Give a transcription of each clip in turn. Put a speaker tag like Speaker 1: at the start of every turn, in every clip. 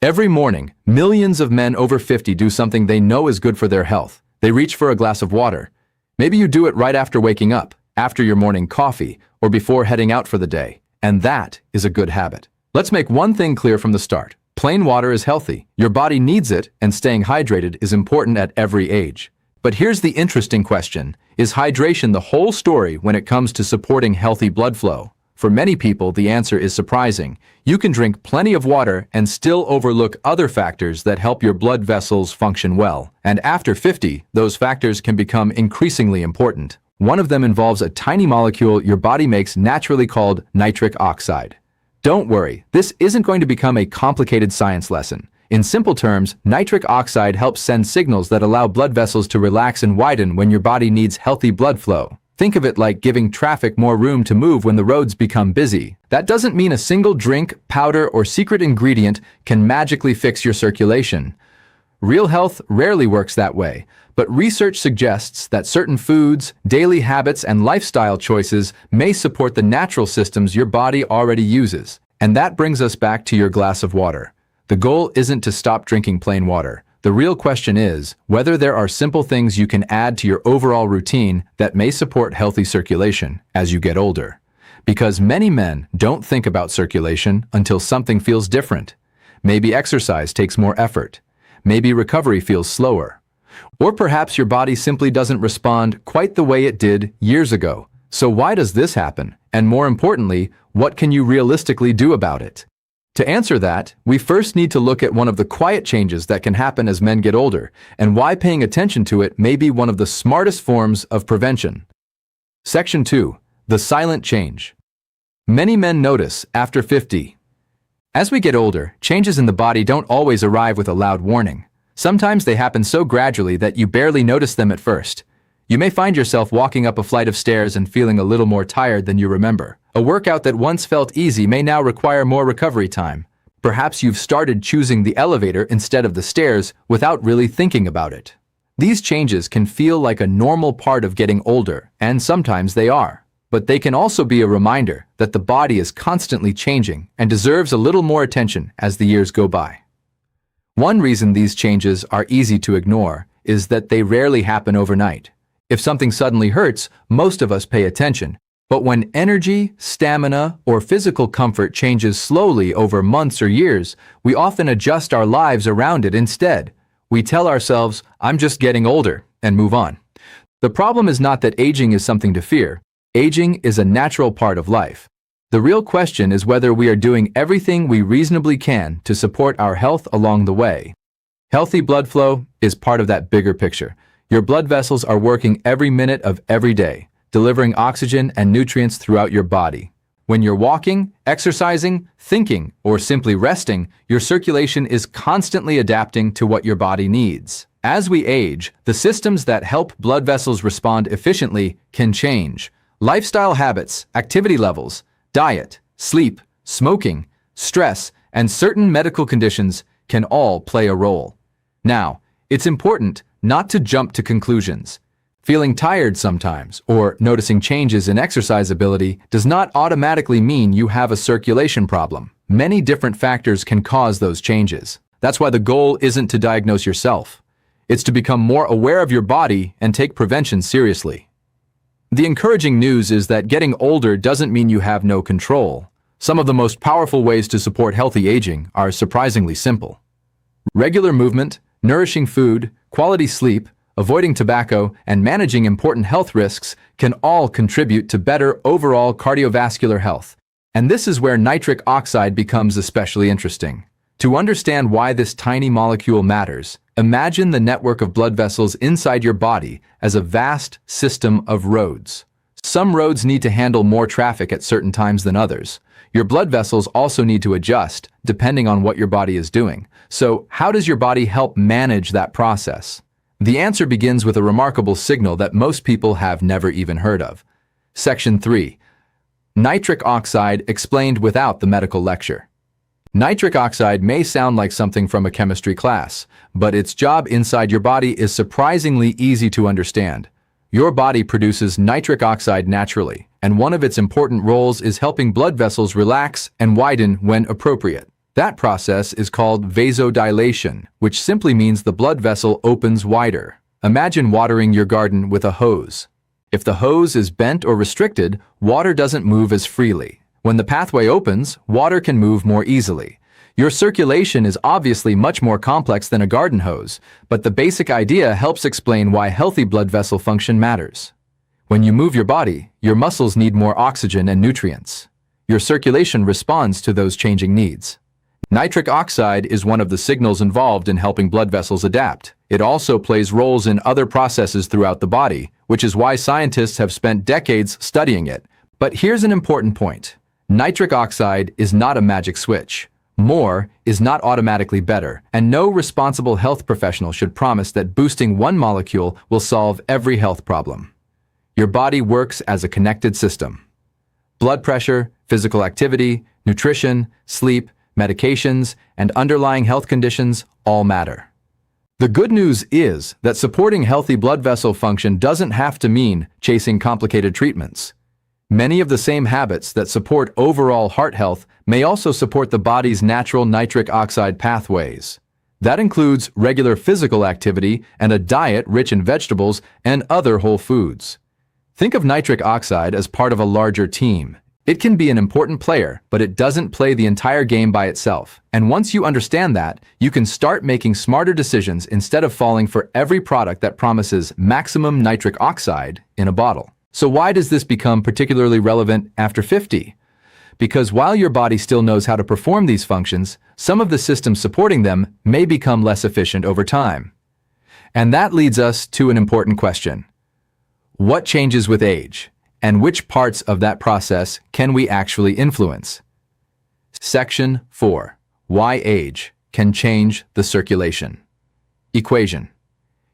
Speaker 1: Every morning, millions of men over 50 do something they know is good for their health. They reach for a glass of water. Maybe you do it right after waking up, after your morning coffee, or before heading out for the day. And that is a good habit. Let's make one thing clear from the start. Plain water is healthy. Your body needs it, and staying hydrated is important at every age. But here's the interesting question. Is hydration the whole story when it comes to supporting healthy blood flow? For many people, the answer is surprising. You can drink plenty of water and still overlook other factors that help your blood vessels function well. And after 50, those factors can become increasingly important. One of them involves a tiny molecule your body makes naturally called nitric oxide. Don't worry, this isn't going to become a complicated science lesson. In simple terms, nitric oxide helps send signals that allow blood vessels to relax and widen when your body needs healthy blood flow. Think of it like giving traffic more room to move when the roads become busy. That doesn't mean a single drink, powder, or secret ingredient can magically fix your circulation. Real health rarely works that way, but research suggests that certain foods, daily habits, and lifestyle choices may support the natural systems your body already uses. And that brings us back to your glass of water. The goal isn't to stop drinking plain water. The real question is whether there are simple things you can add to your overall routine that may support healthy circulation as you get older. Because many men don't think about circulation until something feels different. Maybe exercise takes more effort. Maybe recovery feels slower. Or perhaps your body simply doesn't respond quite the way it did years ago. So why does this happen? And more importantly, what can you realistically do about it? To answer that, we first need to look at one of the quiet changes that can happen as men get older, and why paying attention to it may be one of the smartest forms of prevention. Section 2. The silent change. Many men notice after 50. As we get older, changes in the body don't always arrive with a loud warning. Sometimes they happen so gradually that you barely notice them at first. You may find yourself walking up a flight of stairs and feeling a little more tired than you remember. A workout that once felt easy may now require more recovery time. Perhaps you've started choosing the elevator instead of the stairs without really thinking about it. These changes can feel like a normal part of getting older, and sometimes they are. But they can also be a reminder that the body is constantly changing and deserves a little more attention as the years go by. One reason these changes are easy to ignore is that they rarely happen overnight. If something suddenly hurts, most of us pay attention. But when energy, stamina, or physical comfort changes slowly over months or years, we often adjust our lives around it instead. We tell ourselves, "I'm just getting older," and move on. The problem is not that aging is something to fear. Aging is a natural part of life. The real question is whether we are doing everything we reasonably can to support our health along the way. Healthy blood flow is part of that bigger picture. Your blood vessels are working every minute of every day, delivering oxygen and nutrients throughout your body. When you're walking, exercising, thinking, or simply resting, your circulation is constantly adapting to what your body needs. As we age, the systems that help blood vessels respond efficiently can change. Lifestyle habits, activity levels, diet, sleep, smoking, stress, and certain medical conditions can all play a role. Now, it's important not to jump to conclusions. Feeling tired sometimes or noticing changes in exercise ability does not automatically mean you have a circulation problem. Many different factors can cause those changes. That's why the goal isn't to diagnose yourself. It's to become more aware of your body and take prevention seriously. The encouraging news is that getting older doesn't mean you have no control. Some of the most powerful ways to support healthy aging are surprisingly simple. Regular movement, nourishing food, quality sleep, avoiding tobacco, and managing important health risks can all contribute to better overall cardiovascular health. And this is where nitric oxide becomes especially interesting. To understand why this tiny molecule matters, imagine the network of blood vessels inside your body as a vast system of roads. Some roads need to handle more traffic at certain times than others. Your blood vessels also need to adjust, depending on what your body is doing. So, how does your body help manage that process? The answer begins with a remarkable signal that most people have never even heard of. Section 3. Nitric oxide explained without the medical lecture. Nitric oxide may sound like something from a chemistry class, but its job inside your body is surprisingly easy to understand. Your body produces nitric oxide naturally, and one of its important roles is helping blood vessels relax and widen when appropriate. That process is called vasodilation, which simply means the blood vessel opens wider. Imagine watering your garden with a hose. If the hose is bent or restricted, water doesn't move as freely. When the pathway opens, water can move more easily. Your circulation is obviously much more complex than a garden hose, but the basic idea helps explain why healthy blood vessel function matters. When you move your body, your muscles need more oxygen and nutrients. Your circulation responds to those changing needs. Nitric oxide is one of the signals involved in helping blood vessels adapt. It also plays roles in other processes throughout the body, which is why scientists have spent decades studying it. But here's an important point. Nitric oxide is not a magic switch. More is not automatically better, and no responsible health professional should promise that boosting one molecule will solve every health problem. Your body works as a connected system. Blood pressure, physical activity, nutrition, sleep, medications, and underlying health conditions all matter. The good news is that supporting healthy blood vessel function doesn't have to mean chasing complicated treatments. Many of the same habits that support overall heart health may also support the body's natural nitric oxide pathways. That includes regular physical activity and a diet rich in vegetables and other whole foods. Think of nitric oxide as part of a larger team. It can be an important player, but it doesn't play the entire game by itself. And once you understand that, you can start making smarter decisions instead of falling for every product that promises maximum nitric oxide in a bottle. So why does this become particularly relevant after 50? Because while your body still knows how to perform these functions, some of the systems supporting them may become less efficient over time. And that leads us to an important question. What changes with age? And which parts of that process can we actually influence? Section 4. Why age can change the circulation. Equation.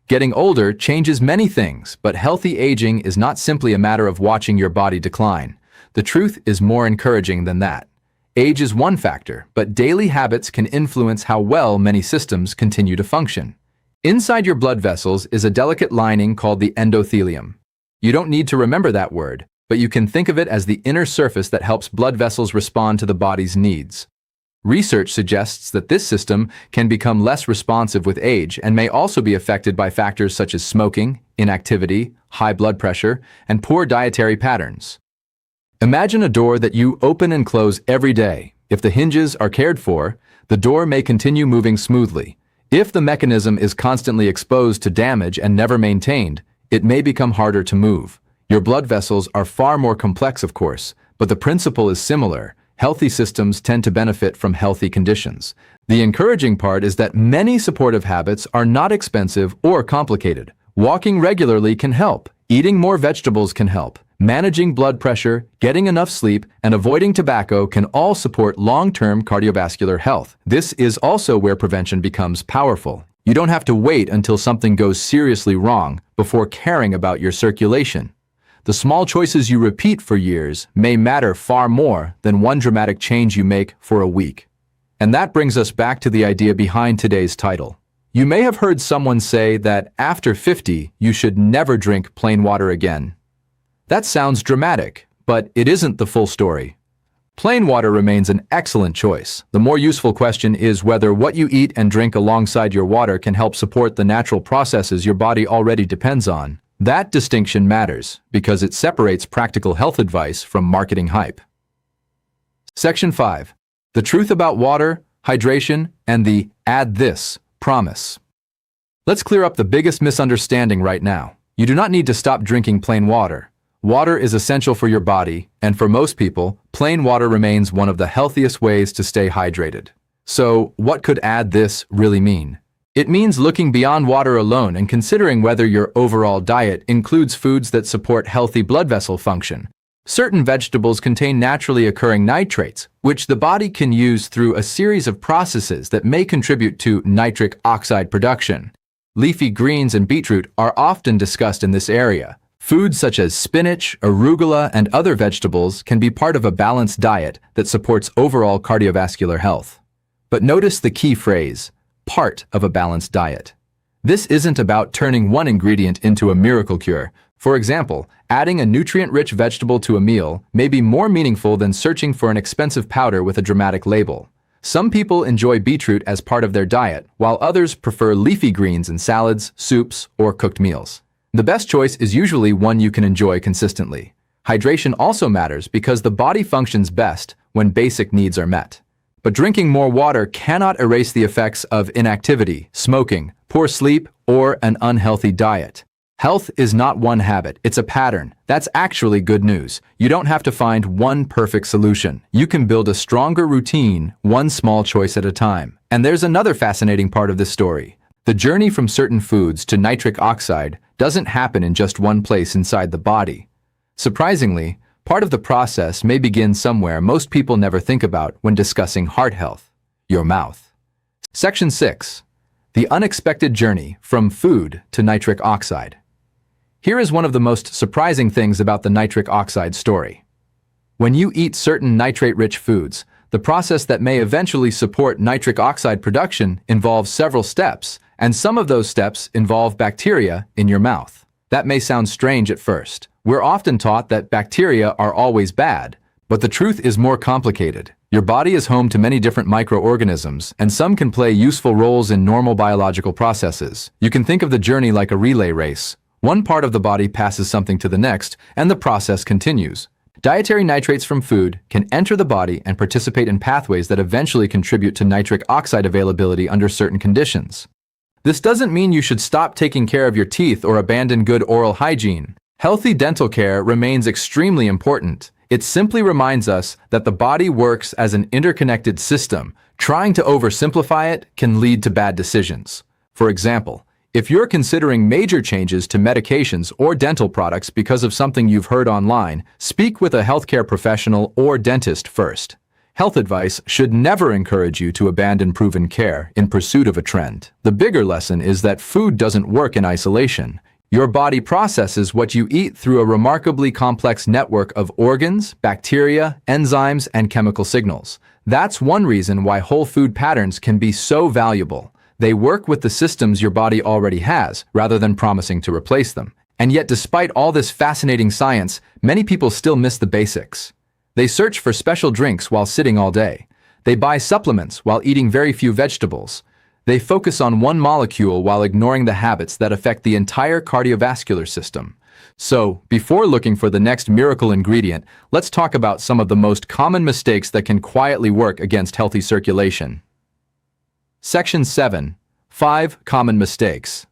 Speaker 1: Getting older changes many things, but healthy aging is not simply a matter of watching your body decline. The truth is more encouraging than that. Age is one factor, but daily habits can influence how well many systems continue to function. Inside your blood vessels is a delicate lining called the endothelium. You don't need to remember that word, but you can think of it as the inner surface that helps blood vessels respond to the body's needs. Research suggests that this system can become less responsive with age and may also be affected by factors such as smoking, inactivity, high blood pressure, and poor dietary patterns. Imagine a door that you open and close every day. If the hinges are cared for, the door may continue moving smoothly. If the mechanism is constantly exposed to damage and never maintained, it may become harder to move. Your blood vessels are far more complex, of course, but the principle is similar. Healthy systems tend to benefit from healthy conditions. The encouraging part is that many supportive habits are not expensive or complicated. Walking regularly can help. Eating more vegetables can help. Managing blood pressure, getting enough sleep, and avoiding tobacco can all support long-term cardiovascular health. This is also where prevention becomes powerful. You don't have to wait until something goes seriously wrong before caring about your circulation. The small choices you repeat for years may matter far more than one dramatic change you make for a week. And that brings us back to the idea behind today's title. You may have heard someone say that after 50, you should never drink plain water again. That sounds dramatic, but it isn't the full story. Plain water remains an excellent choice. The more useful question is whether what you eat and drink alongside your water can help support the natural processes your body already depends on. That distinction matters because it separates practical health advice from marketing hype. Section 5. The truth about water, hydration, and the "add this" promise. Let's clear up the biggest misunderstanding right now. You do not need to stop drinking plain water. Water is essential for your body, and for most people, plain water remains one of the healthiest ways to stay hydrated. So, what could "add this" really mean? It means looking beyond water alone and considering whether your overall diet includes foods that support healthy blood vessel function. Certain vegetables contain naturally occurring nitrates, which the body can use through a series of processes that may contribute to nitric oxide production. Leafy greens and beetroot are often discussed in this area. Foods such as spinach, arugula, and other vegetables can be part of a balanced diet that supports overall cardiovascular health. But notice the key phrase, part of a balanced diet. This isn't about turning one ingredient into a miracle cure. For example, adding a nutrient-rich vegetable to a meal may be more meaningful than searching for an expensive powder with a dramatic label. Some people enjoy beetroot as part of their diet, while others prefer leafy greens in salads, soups, or cooked meals. The best choice is usually one you can enjoy consistently. Hydration also matters because the body functions best when basic needs are met. But drinking more water cannot erase the effects of inactivity, smoking, poor sleep, or an unhealthy diet. Health is not one habit, it's a pattern. That's actually good news. You don't have to find one perfect solution. You can build a stronger routine, one small choice at a time. And there's another fascinating part of this story. The journey from certain foods to nitric oxide doesn't happen in just one place inside the body. Surprisingly, part of the process may begin somewhere most people never think about when discussing heart health: your mouth. Section 6. The unexpected journey from food to nitric oxide. Here is one of the most surprising things about the nitric oxide story. When you eat certain nitrate-rich foods, the process that may eventually support nitric oxide production involves several steps, and some of those steps involve bacteria in your mouth. That may sound strange at first. We're often taught that bacteria are always bad, but the truth is more complicated. Your body is home to many different microorganisms, and some can play useful roles in normal biological processes. You can think of the journey like a relay race. One part of the body passes something to the next, and the process continues. Dietary nitrates from food can enter the body and participate in pathways that eventually contribute to nitric oxide availability under certain conditions. This doesn't mean you should stop taking care of your teeth or abandon good oral hygiene. Healthy dental care remains extremely important. It simply reminds us that the body works as an interconnected system. Trying to oversimplify it can lead to bad decisions. For example, if you're considering major changes to medications or dental products because of something you've heard online, speak with a healthcare professional or dentist first. Health advice should never encourage you to abandon proven care in pursuit of a trend. The bigger lesson is that food doesn't work in isolation. Your body processes what you eat through a remarkably complex network of organs, bacteria, enzymes, and chemical signals. That's one reason why whole food patterns can be so valuable. They work with the systems your body already has, rather than promising to replace them. And yet, despite all this fascinating science, many people still miss the basics. They search for special drinks while sitting all day. They buy supplements while eating very few vegetables. They focus on one molecule while ignoring the habits that affect the entire cardiovascular system. So, before looking for the next miracle ingredient, let's talk about some of the most common mistakes that can quietly work against healthy circulation. Section 7. 5 common mistakes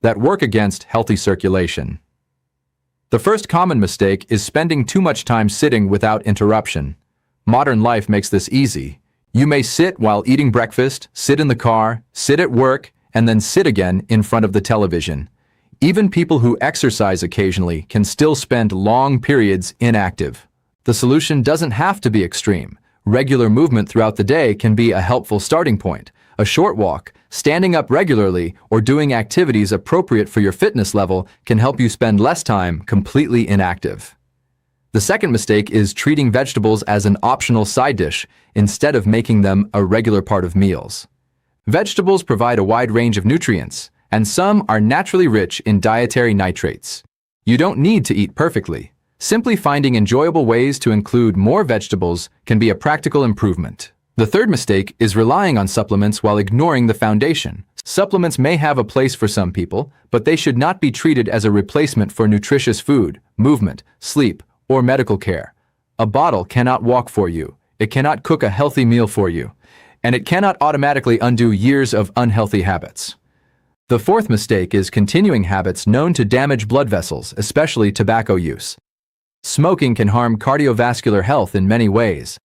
Speaker 1: that work against healthy circulation. The first common mistake is spending too much time sitting without interruption. Modern life makes this easy. You may sit while eating breakfast, sit in the car, sit at work, and then sit again in front of the television. Even people who exercise occasionally can still spend long periods inactive. The solution doesn't have to be extreme. Regular movement throughout the day can be a helpful starting point. A short walk, standing up regularly, or doing activities appropriate for your fitness level can help you spend less time completely inactive. The second mistake is treating vegetables as an optional side dish instead of making them a regular part of meals. Vegetables provide a wide range of nutrients, and some are naturally rich in dietary nitrates. You don't need to eat perfectly. Simply finding enjoyable ways to include more vegetables can be a practical improvement. The third mistake is relying on supplements while ignoring the foundation. Supplements may have a place for some people, but they should not be treated as a replacement for nutritious food, movement, sleep, or medical care. A bottle cannot walk for you. It cannot cook a healthy meal for you. And it cannot automatically undo years of unhealthy habits. The fourth mistake is continuing habits known to damage blood vessels, especially tobacco use. Smoking can harm cardiovascular health in many ways.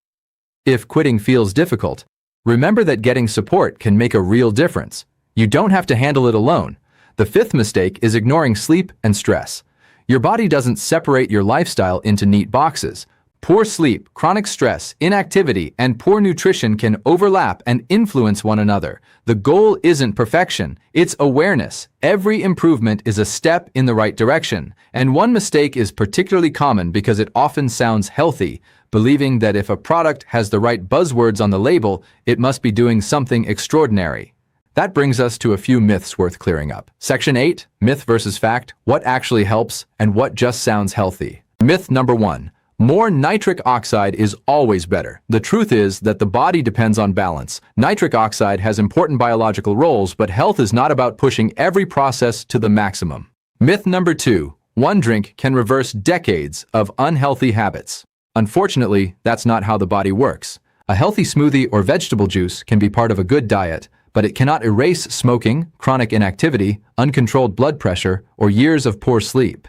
Speaker 1: If quitting feels difficult, remember that getting support can make a real difference. You don't have to handle it alone. The fifth mistake is ignoring sleep and stress. Your body doesn't separate your lifestyle into neat boxes. Poor sleep, chronic stress, inactivity, and poor nutrition can overlap and influence one another. The goal isn't perfection, it's awareness. Every improvement is a step in the right direction. And one mistake is particularly common because it often sounds healthy, believing that if a product has the right buzzwords on the label, it must be doing something extraordinary. That brings us to a few myths worth clearing up. Section 8, Myth versus Fact, what actually helps and what just sounds healthy. Myth number 1, More nitric oxide is always better. The truth is that the body depends on balance. Nitric oxide has important biological roles, but health is not about pushing every process to the maximum. Myth number 2. One drink can reverse decades of unhealthy habits. Unfortunately, that's not how the body works. A healthy smoothie or vegetable juice can be part of a good diet, but it cannot erase smoking, chronic inactivity, uncontrolled blood pressure, or years of poor sleep.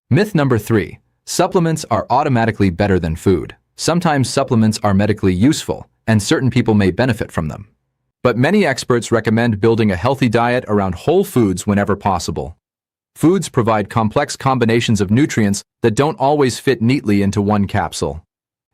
Speaker 1: Myth number 3. Supplements are automatically better than food. Sometimes supplements are medically useful, and certain people may benefit from them. But many experts recommend building a healthy diet around whole foods whenever possible. Foods provide complex combinations of nutrients that don't always fit neatly into one capsule.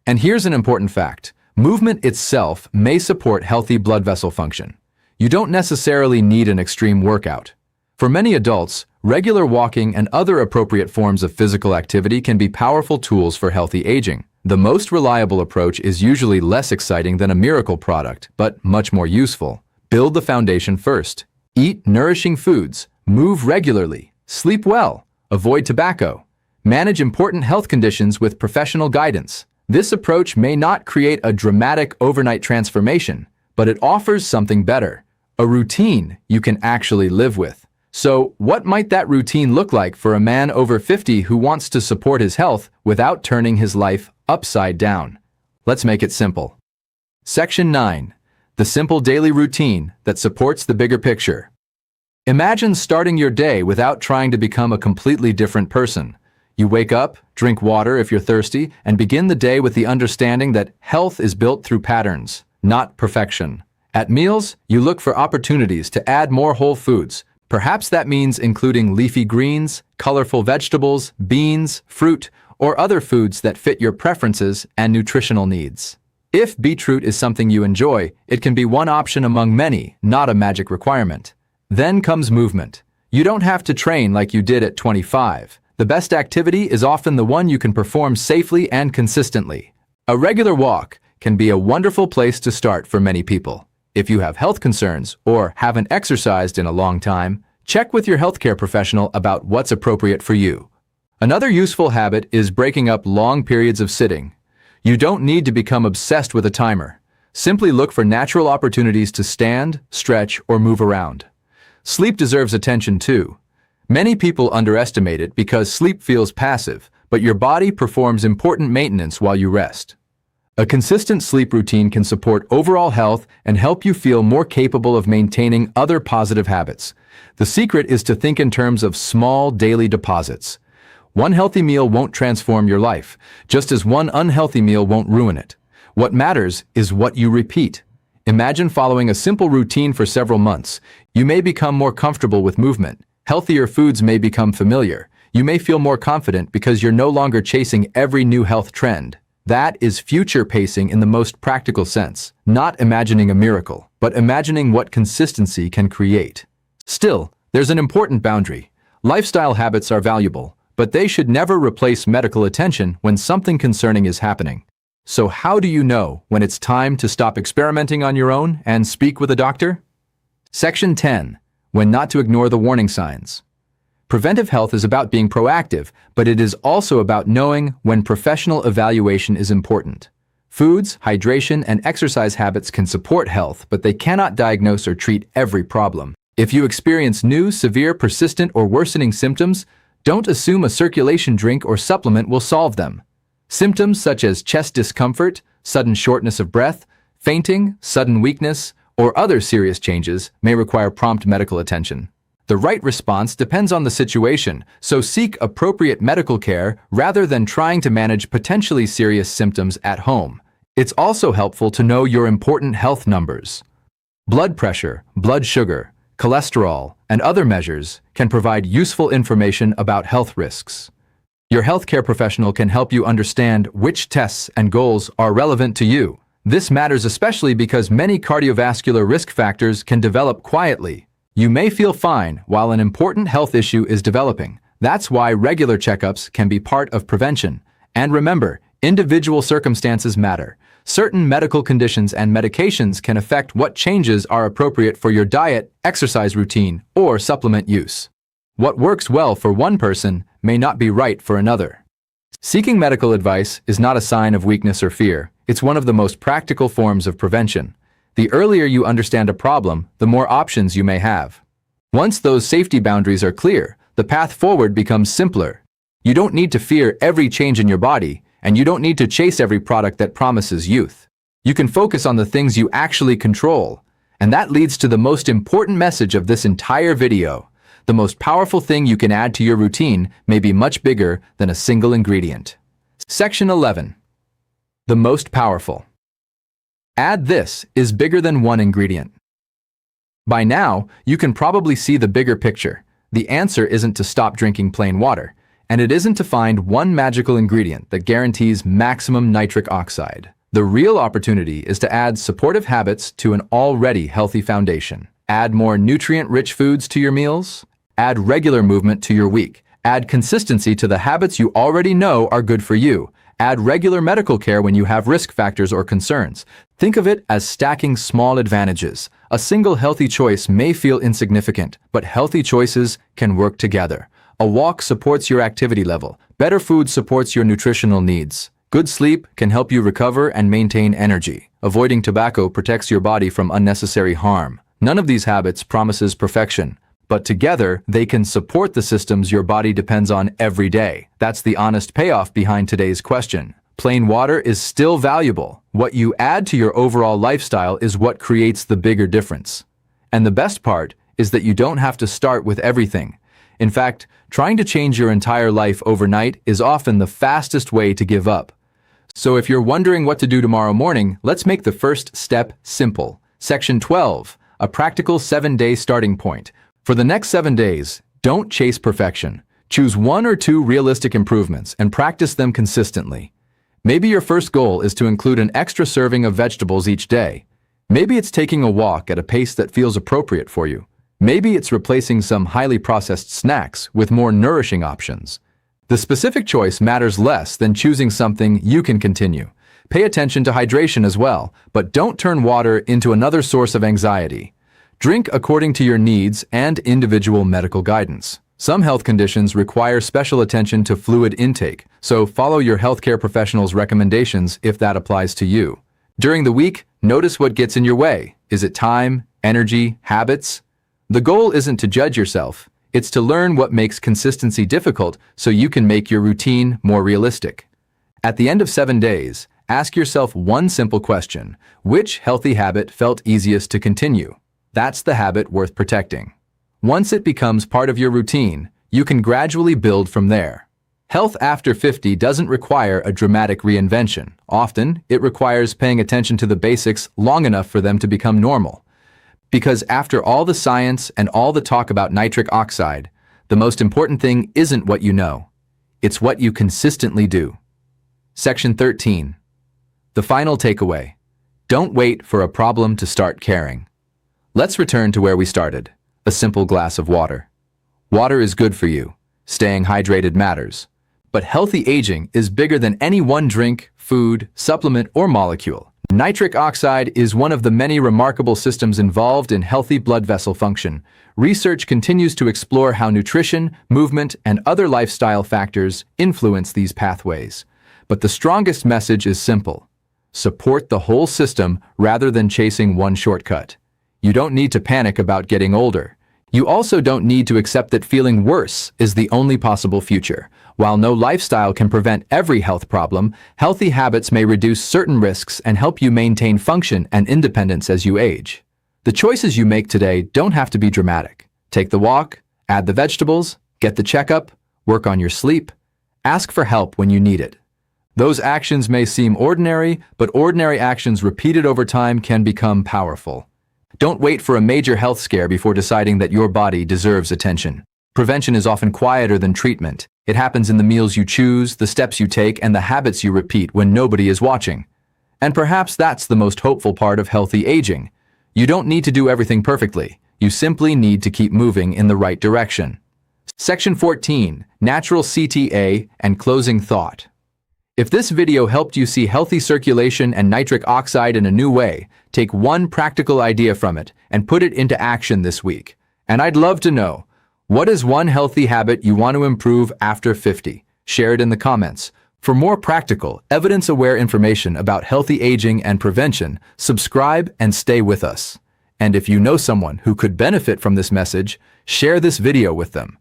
Speaker 1: And here's an important fact. Movement itself may support healthy blood vessel function. You don't necessarily need an extreme workout. For many adults, regular walking and other appropriate forms of physical activity can be powerful tools for healthy aging. The most reliable approach is usually less exciting than a miracle product, but much more useful. Build the foundation first. Eat nourishing foods, move regularly, sleep well, avoid tobacco, manage important health conditions with professional guidance. This approach may not create a dramatic overnight transformation, but it offers something better, a routine you can actually live with. So, what might that routine look like for a man over 50 who wants to support his health without turning his life upside down? Let's make it simple. Section 9. The simple daily routine that supports the bigger picture. Imagine starting your day without trying to become a completely different person. You wake up, drink water if you're thirsty, and begin the day with the understanding that health is built through patterns, not perfection. At meals, you look for opportunities to add more whole foods. Perhaps that means including leafy greens, colorful vegetables, beans, fruit, or other foods that fit your preferences and nutritional needs. If beetroot is something you enjoy, it can be one option among many, not a magic requirement. Then comes movement. You don't have to train like you did at 25. The best activity is often the one you can perform safely and consistently. A regular walk can be a wonderful place to start for many people. If you have health concerns or haven't exercised in a long time, check with your healthcare professional about what's appropriate for you. Another useful habit is breaking up long periods of sitting. You don't need to become obsessed with a timer. Simply look for natural opportunities to stand, stretch, or move around. Sleep deserves attention too. Many people underestimate it because sleep feels passive, but your body performs important maintenance while you rest. A consistent sleep routine can support overall health and help you feel more capable of maintaining other positive habits. The secret is to think in terms of small daily deposits. One healthy meal won't transform your life, just as one unhealthy meal won't ruin it. What matters is what you repeat. Imagine following a simple routine for several months. You may become more comfortable with movement. Healthier foods may become familiar. You may feel more confident because you're no longer chasing every new health trend. That is future pacing in the most practical sense, not imagining a miracle, but imagining what consistency can create. Still, there's an important boundary. Lifestyle habits are valuable, but they should never replace medical attention when something concerning is happening. So how do you know when it's time to stop experimenting on your own and speak with a doctor? Section 10. When not to ignore the warning signs. Preventive health is about being proactive, but it is also about knowing when professional evaluation is important. Foods, hydration, and exercise habits can support health, but they cannot diagnose or treat every problem. If you experience new, severe, persistent, or worsening symptoms, don't assume a circulation drink or supplement will solve them. Symptoms such as chest discomfort, sudden shortness of breath, fainting, sudden weakness, or other serious changes may require prompt medical attention. The right response depends on the situation, so seek appropriate medical care rather than trying to manage potentially serious symptoms at home. It's also helpful to know your important health numbers. Blood pressure, blood sugar, cholesterol, and other measures can provide useful information about health risks. Your healthcare professional can help you understand which tests and goals are relevant to you. This matters especially because many cardiovascular risk factors can develop quietly. You may feel fine while an important health issue is developing. That's why regular checkups can be part of prevention. And remember, individual circumstances matter. Certain medical conditions and medications can affect what changes are appropriate for your diet, exercise routine, or supplement use. What works well for one person may not be right for another. Seeking medical advice is not a sign of weakness or fear. It's one of the most practical forms of prevention. The earlier you understand a problem, the more options you may have. Once those safety boundaries are clear, the path forward becomes simpler. You don't need to fear every change in your body, and you don't need to chase every product that promises youth. You can focus on the things you actually control. And that leads to the most important message of this entire video. The most powerful thing you can add to your routine may be much bigger than a single ingredient. Section 11. The most powerful. Add this is bigger than one ingredient. By now, you can probably see the bigger picture. The answer isn't to stop drinking plain water, and it isn't to find one magical ingredient that guarantees maximum nitric oxide. The real opportunity is to add supportive habits to an already healthy foundation. Add more nutrient-rich foods to your meals. Add regular movement to your week. Add consistency to the habits you already know are good for you. Add regular medical care when you have risk factors or concerns. Think of it as stacking small advantages. A single healthy choice may feel insignificant, but healthy choices can work together. A walk supports your activity level. Better food supports your nutritional needs. Good sleep can help you recover and maintain energy. Avoiding tobacco protects your body from unnecessary harm. None of these habits promises perfection, but together they can support the systems your body depends on every day. That's the honest payoff behind today's question. Plain water is still valuable. What you add to your overall lifestyle is what creates the bigger difference. And the best part is that you don't have to start with everything. In fact, trying to change your entire life overnight is often the fastest way to give up. So if you're wondering what to do tomorrow morning, let's make the first step simple. Section 12, a practical 7-day starting point. For the next 7 days, don't chase perfection. Choose 1 or 2 realistic improvements and practice them consistently. Maybe your first goal is to include an extra serving of vegetables each day. Maybe it's taking a walk at a pace that feels appropriate for you. Maybe it's replacing some highly processed snacks with more nourishing options. The specific choice matters less than choosing something you can continue. Pay attention to hydration as well, but don't turn water into another source of anxiety. Drink according to your needs and individual medical guidance. Some health conditions require special attention to fluid intake, so follow your healthcare professional's recommendations if that applies to you. During the week, notice what gets in your way. Is it time, energy, habits? The goal isn't to judge yourself. It's to learn what makes consistency difficult so you can make your routine more realistic. At the end of 7 days, ask yourself one simple question. Which healthy habit felt easiest to continue? That's the habit worth protecting. Once it becomes part of your routine, you can gradually build from there. Health after 50 doesn't require a dramatic reinvention. Often, it requires paying attention to the basics long enough for them to become normal. Because after all the science and all the talk about nitric oxide, the most important thing isn't what you know. It's what you consistently do. Section 13. The final takeaway. Don't wait for a problem to start caring. Let's return to where we started. A simple glass of water. Water is good for you. Staying hydrated matters. But healthy aging is bigger than any one drink, food, supplement, or molecule. Nitric oxide is one of the many remarkable systems involved in healthy blood vessel function. Research continues to explore how nutrition, movement, and other lifestyle factors influence these pathways. But the strongest message is simple. Support the whole system rather than chasing one shortcut. You don't need to panic about getting older. You also don't need to accept that feeling worse is the only possible future. While no lifestyle can prevent every health problem, healthy habits may reduce certain risks and help you maintain function and independence as you age. The choices you make today don't have to be dramatic. Take the walk, add the vegetables, get the checkup, work on your sleep, ask for help when you need it. Those actions may seem ordinary, but ordinary actions repeated over time can become powerful. Don't wait for a major health scare before deciding that your body deserves attention. Prevention is often quieter than treatment. It happens in the meals you choose, the steps you take, and the habits you repeat when nobody is watching. And perhaps that's the most hopeful part of healthy aging. You don't need to do everything perfectly. You simply need to keep moving in the right direction. Section 14, Natural CTA and Closing Thought. If this video helped you see healthy circulation and nitric oxide in a new way, take one practical idea from it and put it into action this week. And I'd love to know, what is one healthy habit you want to improve after 50? Share it in the comments. For more practical, evidence-aware information about healthy aging and prevention, subscribe and stay with us. And if you know someone who could benefit from this message, share this video with them.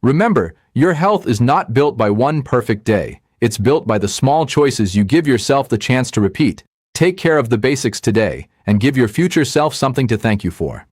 Speaker 1: Remember, your health is not built by one perfect day. It's built by the small choices you give yourself the chance to repeat. Take care of the basics today and give your future self something to thank you for.